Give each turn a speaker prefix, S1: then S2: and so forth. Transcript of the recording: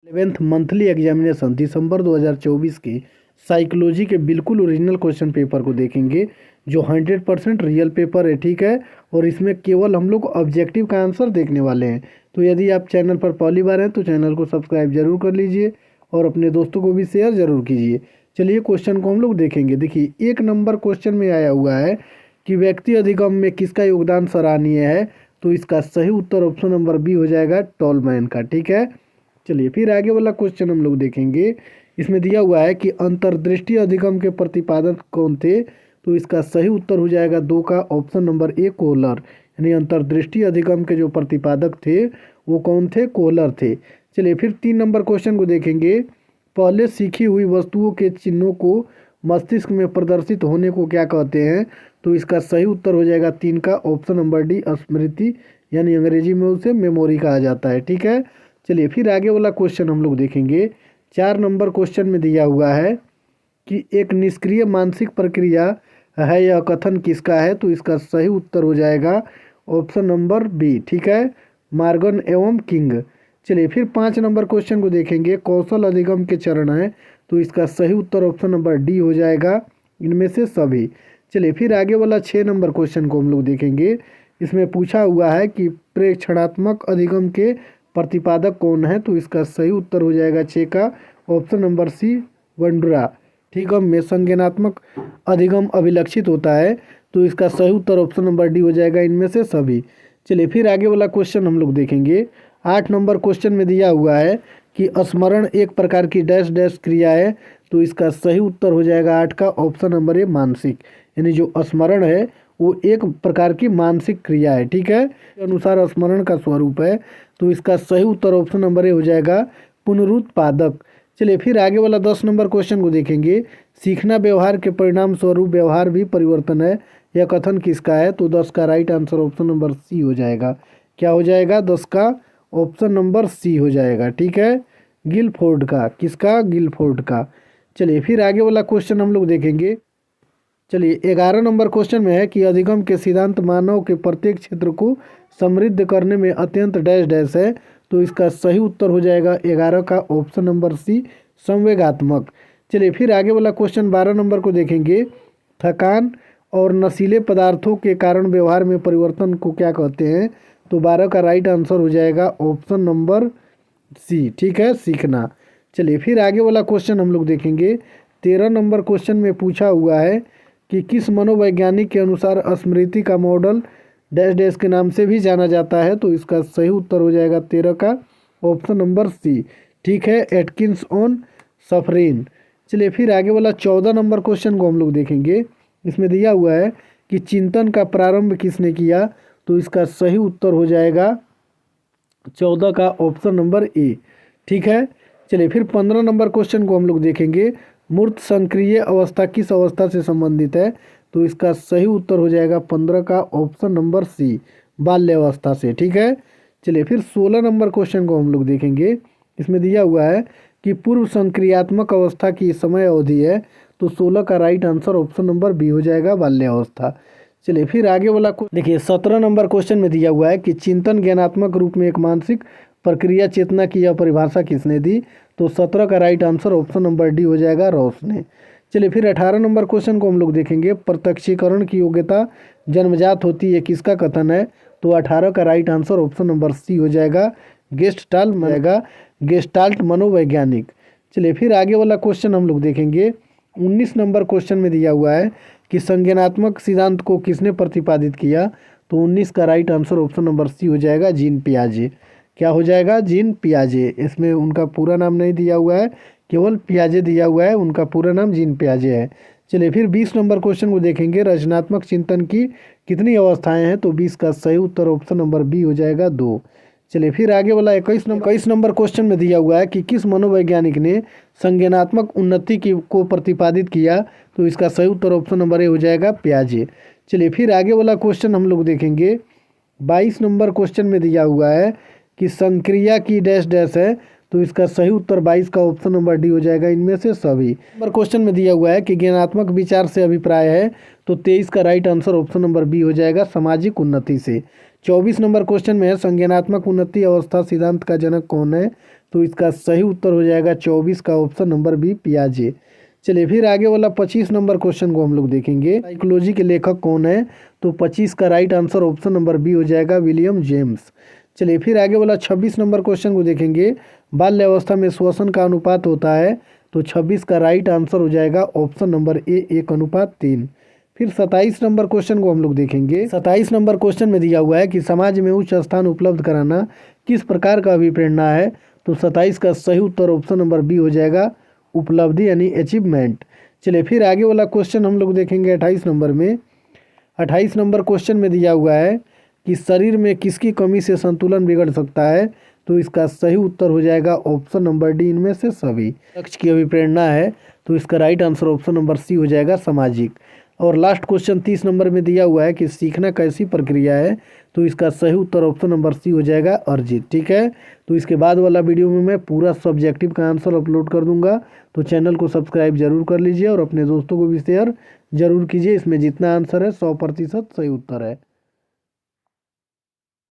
S1: 11th monthly examination दिसंबर 2024 के psychology के बिल्कुल ओरिजिनल क्वेश्चन पेपर को देखेंगे, जो 100% रियल पेपर है। ठीक है, और इसमें केवल हम लोग ऑब्जेक्टिव का आंसर देखने वाले हैं। तो यदि आप चैनल पर पहली बार हैं तो चैनल को सब्सक्राइब जरूर कर लीजिए और अपने दोस्तों को भी शेयर जरूर कीजिए। चलिए क्वेश्चन को हम लोग देखेंगे। देखिए, 1 नंबर क्वेश्चन में आया हुआ है कि व्यक्ति अधिगम में किसका योगदान सराहनीय है। तो इसका सही उत्तर ऑप्शन नंबर बी हो जाएगा, टॉलमैन का। ठीक है, चलिए फिर आगे वाला क्वेश्चन हम लोग देखेंगे। इसमें दिया हुआ है कि अंतर्दृष्टि अधिगम के प्रतिपादक कौन थे। तो इसका सही उत्तर हो जाएगा 2 का ऑप्शन नंबर ए, कोहलर। यानी अंतर्दृष्टि अधिगम के जो प्रतिपादक थे वो कौन थे, कोहलर थे। चलिए फिर 3 नंबर क्वेश्चन को देखेंगे। पहले सीखी हुई वस्तुओं के चिन्हों को मस्तिष्क में प्रदर्शित होने को क्या कहते हैं। तो इसका सही उत्तर हो जाएगा 3 का ऑप्शन नंबर डी, स्मृति, यानी अंग्रेजी में उसे मेमोरी कहा जाता है। ठीक है, चलिए फिर आगे वाला क्वेश्चन हम लोग देखेंगे। 4 नंबर क्वेश्चन में दिया हुआ है कि एक निष्क्रिय मानसिक प्रक्रिया है, यह कथन किसका है। तो इसका सही उत्तर हो जाएगा ऑप्शन नंबर बी। ठीक है, मार्गन एवं किंग। चलिए फिर 5 नंबर क्वेश्चन को देखेंगे। कौशल अधिगम के चरण है, तो इसका सही उत्तर ऑप्शन नंबर डी हो जाएगा, इनमें से सभी। चलिए फिर आगे वाला 6 नंबर क्वेश्चन को हम लोग देखेंगे। इसमें पूछा हुआ है कि प्रेक्षणात्मक अधिगम के प्रतिपादक कौन है। तो इसका सही उत्तर हो जाएगा 6 का ऑप्शन नंबर सी, वंडुरा। ठीक है, में संज्ञानात्मक अधिगम अभिलक्षित होता है। तो इसका सही उत्तर ऑप्शन नंबर डी हो जाएगा, इनमें से सभी। चलिए फिर आगे वाला क्वेश्चन हम लोग देखेंगे। 8 नंबर क्वेश्चन में दिया हुआ है कि स्मरण एक प्रकार की डैश डैश क्रिया है। तो इसका सही उत्तर हो जाएगा 8 का ऑप्शन नंबर ए, मानसिक। यानी जो स्मरण है वो एक प्रकार की मानसिक क्रिया है। ठीक है, के अनुसार स्मरण का स्वरूप है। तो इसका सही उत्तर ऑप्शन नंबर ए हो जाएगा, पुनरुत्पादक। चलिए फिर आगे वाला 10 नंबर क्वेश्चन को देखेंगे। सीखना व्यवहार के परिणाम स्वरूप व्यवहार भी परिवर्तन है, यह कथन किसका है। तो 10 का right answer option number C हो जाएगा। क्या हो जाएगा, 10 का ऑप्शन नंबर सी हो जाएगा। ठीक है, गिलफोर्ड का। किसका, गिलफोर्ड का। चलिए फिर आगे वाला क्वेश्चन हम लोग देखेंगे। चलिए 11 नंबर क्वेश्चन में है कि अधिगम के सिद्धांत मानव के प्रत्येक क्षेत्र को समृद्ध करने में अत्यंत डैश डैश है। तो इसका सही उत्तर हो जाएगा 11 का ऑप्शन नंबर सी, संवेगात्मक। चलिए फिर आगे वाला क्वेश्चन 12 नंबर को देखेंगे। थकान और नशीले पदार्थों के कारण व्यवहार में परिवर्तन को क्या कहते हैं। तो 12 का राइट आंसर हो जाएगा ऑप्शन नंबर सी। ठीक है, सीखना। चलिए फिर आगे वाला क्वेश्चन हम लोग देखेंगे। 13 नंबर क्वेश्चन में पूछा हुआ है कि किस मनोवैज्ञानिक के अनुसार स्मृति का मॉडल डैश डैश के नाम से भी जाना जाता है। तो इसका सही उत्तर हो जाएगा 13 का ऑप्शन नंबर सी। ठीक है, एटकिंस ऑन सफरीन। चलिए फिर आगे वाला 14 नंबर क्वेश्चन को हम लोग देखेंगे। इसमें दिया हुआ है कि चिंतन का प्रारंभ किसने किया। तो इसका सही उत्तर हो जाएगा 14 का ऑप्शन नंबर ए। ठीक है, चलिए फिर 15 नंबर क्वेश्चन को हम लोग देखेंगे। मूर्त संक्रिय अवस्था किस अवस्था से संबंधित है। तो इसका सही उत्तर हो जाएगा 15 का ऑप्शन नंबर सी, बाल्यावस्था से। ठीक है, चलिए फिर 16 नंबर क्वेश्चन को हम लोग देखेंगे। इसमें दिया हुआ है कि पूर्व संक्रियात्मक अवस्था की समय अवधि है। तो 16 का right answer option number B हो जाएगा, बाल्यावस्था। चलिए फिर आगे वाला देखिए 17 नंबर क्वेश्चन में दिया हुआ है कि चिंतन ज्ञानात्मक रूप में एक मानसिक प्रक्रिया चेतना की यह परिभाषा किसने दी। तो 17 का right answer option number D हो जाएगा, रॉस ने। चलिए फिर 18 नंबर क्वेश्चन को हम लोग देखेंगे। प्रत्यक्षीकरण की योग्यता जन्मजात होती है, किसका कथन है। तो 18 का right answer option number C हो जाएगा, गेस्टाल्ट मनोवैज्ञानिक। चलिए फिर आगे वाला क्वेश्चन हम लोग देखेंगे। 19 नंबर क्वेश्चन में दिया हुआ है कि संज्ञानात्मक सिद्धांत को किसने प्रतिपादित किया। तो 19 का right answer option number C हो जाएगा, जीन पियाजे। क्या हो जाएगा, जीन पियाजे। इसमें उनका पूरा नाम नहीं दिया हुआ है, केवल पियाजे दिया हुआ है, उनका पूरा नाम जीन पियाजे है। चलिए फिर 20 नंबर क्वेश्चन को देखेंगे। रचनात्मक चिंतन की कितनी अवस्थाएं हैं। तो 20 का सही उत्तर ऑप्शन नंबर बी हो जाएगा, 2। चलिए फिर आगे वाला 21 नंबर क्वेश्चन में दिया हुआ है कि किस मनोवैज्ञानिक ने संज्ञानात्मक उन्नति को प्रतिपादित किया। तो इसका सही उत्तर ऑप्शन नंबर ए हो जाएगा, पियाजे। चलिए फिर आगे वाला क्वेश्चन हम लोग देखेंगे। 22 नंबर क्वेश्चन में दिया हुआ है कि संक्रिया की डैश डैश है। तो इसका सही उत्तर 22 का ऑप्शन नंबर डी हो जाएगा, इनमें से सभी। नंबर क्वेश्चन में दिया हुआ है कि ज्ञानात्मक विचार से अभिप्राय है। तो 23 का right answer option number B हो जाएगा, सामाजिक उन्नति से। 24 नंबर क्वेश्चन में है संज्ञानात्मक उन्नति अवस्था सिद्धांत का जनक कौन है? तो इसका सही उत्तर हो जाएगा 24 का ऑप्शन नंबर बी पियाजे। चलिए फिर आगे वाला 25 नंबर क्वेश्चन को हम लोग देखेंगे। साइकोलॉजी के लेखक कौन है? तो 25 का right answer option number B हो जाएगा विलियम जेम्स। चलिए फिर आगे वाला 26 नंबर क्वेश्चन को देखेंगे। बाल्यावस्था में श्वसन का अनुपात होता है, तो 26 का राइट आंसर हो जाएगा ऑप्शन नंबर ए 1:3। फिर 27 नंबर क्वेश्चन को हम लोग देखेंगे। 27 नंबर क्वेश्चन में दिया हुआ है कि समाज में उच्च स्थान उपलब्ध कराना किस प्रकार का अभिप्रेरणा है? तो 27 का सही उत्तर ऑप्शन नंबर बी हो जाएगा उपलब्धि यानी अचीवमेंट। चलिए फिर आगे वाला क्वेश्चन हम लोग देखेंगे 28 नंबर में। 28 नंबर क्वेश्चन में दिया हुआ है कि शरीर में किसकी कमी से संतुलन बिगड़ सकता है? तो इसका सही उत्तर हो जाएगा ऑप्शन नंबर डी इनमें से सभी। लक्ष्य की अभिप्रेरणा है, तो इसका right answer option number C हो जाएगा सामाजिक। और लास्ट क्वेश्चन 30 नंबर में दिया हुआ है कि सीखना कैसी प्रक्रिया है? तो इसका सही उत्तर ऑप्शन नंबर सी हो जाएगा अर्जित। ठीक है, तो इसके बाद वाला वीडियो में मैं पूरा सब्जेक्टिव का आंसर अपलोड कर दूंगा, तो चैनल को सब्सक्राइब जरूर कर लीजिए और अपने दोस्तों को भी शेयर जरूर कीजिए। इसमें जितना आंसर है 100% सही उत्तर है।